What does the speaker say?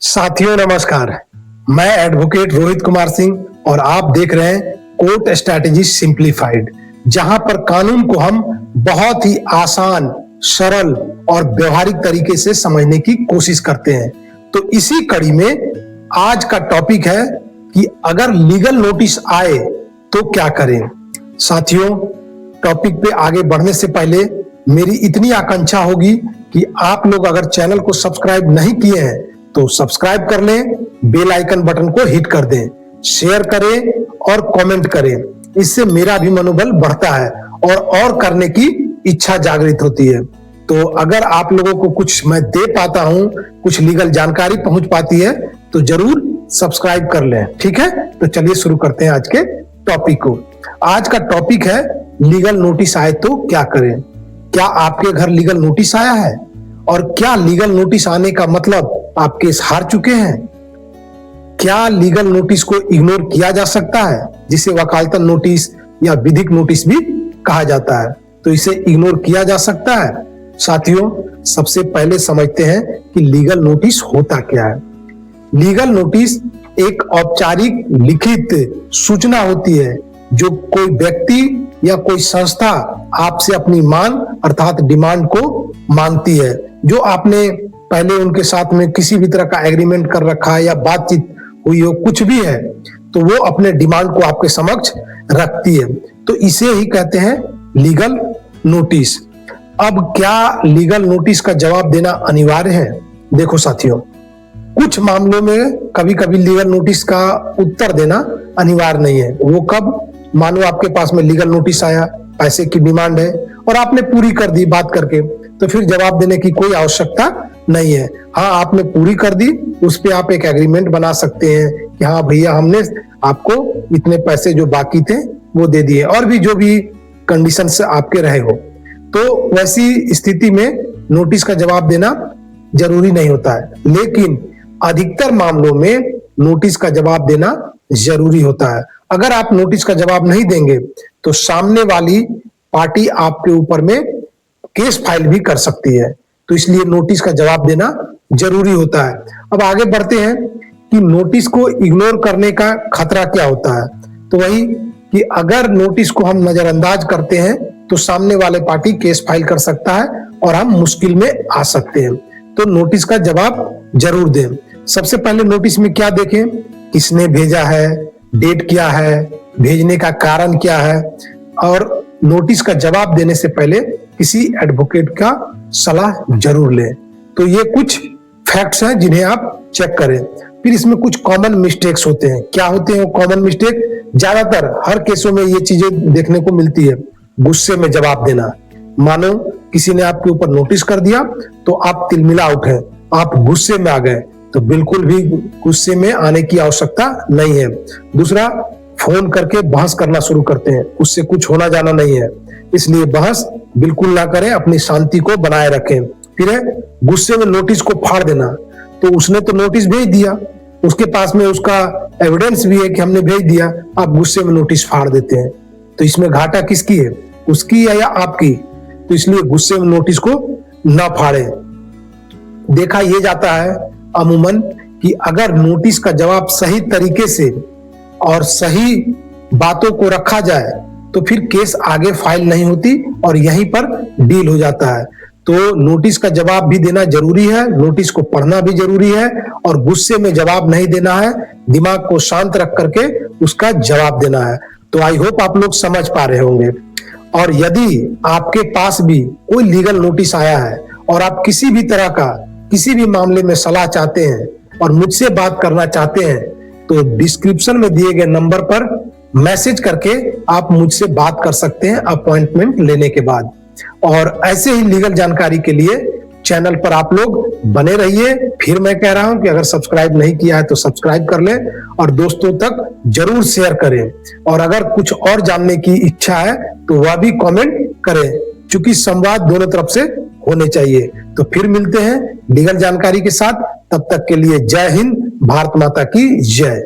साथियों नमस्कार। मैं एडवोकेट रोहित कुमार सिंह और आप देख रहे हैं कोर्ट स्ट्रैटेजी सिंप्लीफाइड, जहां पर कानून को हम बहुत ही आसान, सरल और व्यवहारिक तरीके से समझने की कोशिश करते हैं। तो इसी कड़ी में आज का टॉपिक है कि अगर लीगल नोटिस आए तो क्या करें। साथियों, टॉपिक पे आगे बढ़ने से पहले मेरी इतनी आकांक्षा होगी कि आप लोग अगर चैनल को सब्सक्राइब नहीं किए हैं तो सब्सक्राइब कर लें, बेल आइकन बटन को हिट कर दें, शेयर करें और कमेंट करें। इससे मेरा भी मनोबल बढ़ता है और करने की इच्छा जागृत होती है। तो अगर आप लोगों को कुछ मैं दे पाता हूं, कुछ लीगल जानकारी पहुंच पाती है तो जरूर सब्सक्राइब कर लें। ठीक है, तो चलिए शुरू करते हैं आज के टॉपिक को। आज का टॉपिक है लीगल नोटिस आए तो क्या करें। क्या आपके घर लीगल नोटिस आया है? और क्या लीगल नोटिस आने का मतलब आप केस हार चुके हैं? क्या लीगल नोटिस को इग्नोर किया जा सकता है, जिसे वकालतन नोटिस या विधिक नोटिस भी कहा जाता है? तो इसे इग्नोर किया जा सकता है? साथियों, सबसे पहले समझते हैं कि लीगल नोटिस होता क्या है। लीगल नोटिस एक औपचारिक लिखित सूचना होती है जो कोई व्यक्ति या कोई संस्था आपसे अपनी मांग अर्थात डिमांड को मांगती है, जो आपने पहले उनके साथ में किसी भी तरह का एग्रीमेंट कर रखा है या बातचीत हुई हो, कुछ भी है, तो वो अपने डिमांड को आपके समक्ष रखती है। तो इसे ही कहते हैं लीगल नोटिस। अब क्या लीगल नोटिस का जवाब देना अनिवार्य है? देखो साथियों, कुछ मामलों में कभी कभी लीगल नोटिस का उत्तर देना अनिवार्य नहीं है। वो कब? मानो आपके पास में लीगल नोटिस आया, पैसे की डिमांड है और आपने पूरी कर दी बात करके, तो फिर जवाब देने की कोई आवश्यकता नहीं है। हाँ, आपने पूरी कर दी, उस पे आप एक एग्रीमेंट बना सकते हैं कि हाँ भैया, हमने आपको इतने पैसे जो बाकी थे वो दे दिए, और भी जो भी कंडीशन से आपके रहे हो। तो वैसी स्थिति में नोटिस का जवाब देना जरूरी नहीं होता है, लेकिन अधिकतर मामलों में नोटिस का जवाब देना जरूरी होता है। अगर आप नोटिस का जवाब नहीं देंगे तो सामने वाली पार्टी आपके ऊपर में केस फाइल भी कर सकती है। तो इसलिए नोटिस का जवाब देना जरूरी होता है। अब आगे बढ़ते हैं कि नोटिस को इग्नोर करने का खतरा क्या होता है। तो वही कि अगर नोटिस को हम नजरअंदाज करते हैं तो सामने वाले पार्टी केस फाइल कर सकता है और हम मुश्किल में आ सकते हैं। तो नोटिस का जवाब जरूर दें। सबसे पहले नोटिस में क्या देखें? किसने भेजा है, डेट क्या है, भेजने का कारण क्या है, और नोटिस का जवाब देने से पहले किसी एडवोकेट का सलाह जरूर लें। तो ये कुछ फैक्ट्स हैं जिन्हें आप चेक करें। फिर इसमें कुछ कॉमन मिस्टेक्स होते हैं। क्या होते हैं वो कॉमन मिस्टेक? ज्यादातर हर केसों में ये चीजें देखने को मिलती है। गुस्से में जवाब देना। मानो किसी ने आपके ऊपर नोटिस कर दिया तो आप तिलमिला उठे, आप गुस्से में आ गए, तो बिल्कुल भी गुस्से में आने की आवश्यकता नहीं है। दूसरा, फोन करके बहस करना शुरू करते हैं, उससे कुछ होना जाना नहीं है, इसलिए बहस बिल्कुल ना करें, अपनी शांति को बनाए रखें। फिर है गुस्से में नोटिस को फाड़ देना। तो उसने तो नोटिस भेज दिया, उसके पास में उसका एविडेंस भी है कि हमने भेज दिया, आप गुस्से में नोटिस फाड़ देते हैं। तो इसमें घाटा किसकी है, उसकी है या आपकी? तो इसलिए गुस्से में नोटिस को ना फाड़े। देखा यह जाता है अमूमन कि अगर नोटिस का जवाब सही तरीके से और सही बातों को रखा जाए तो फिर केस आगे फाइल नहीं होती और यहीं पर डील हो जाता है। तो नोटिस का जवाब भी देना जरूरी है, नोटिस को पढ़ना भी जरूरी है, और गुस्से में जवाब नहीं देना है, दिमाग को शांत रख करके उसका जवाब देना है। तो आई होप आप लोग समझ पा रहे होंगे। और यदि आपके पास भी कोई लीगल नोटिस आया है और आप किसी भी तरह का किसी भी मामले में सलाह चाहते हैं और मुझसे बात करना चाहते हैं, तो डिस्क्रिप्शन में दिए गए नंबर पर मैसेज करके आप मुझसे बात कर सकते हैं अपॉइंटमेंट लेने के बाद। और ऐसे ही लीगल जानकारी के लिए चैनल पर आप लोग बने रहिए। फिर मैं कह रहा हूं कि अगर सब्सक्राइब नहीं किया है तो सब्सक्राइब कर लें और दोस्तों तक जरूर शेयर करें। और अगर कुछ और जानने की इच्छा है तो वह भी कमेंट करें, क्योंकि संवाद दोनों तरफ से होने चाहिए। तो फिर मिलते हैं लीगल जानकारी के साथ। तब तक के लिए जय हिंद, भारत माता की जय।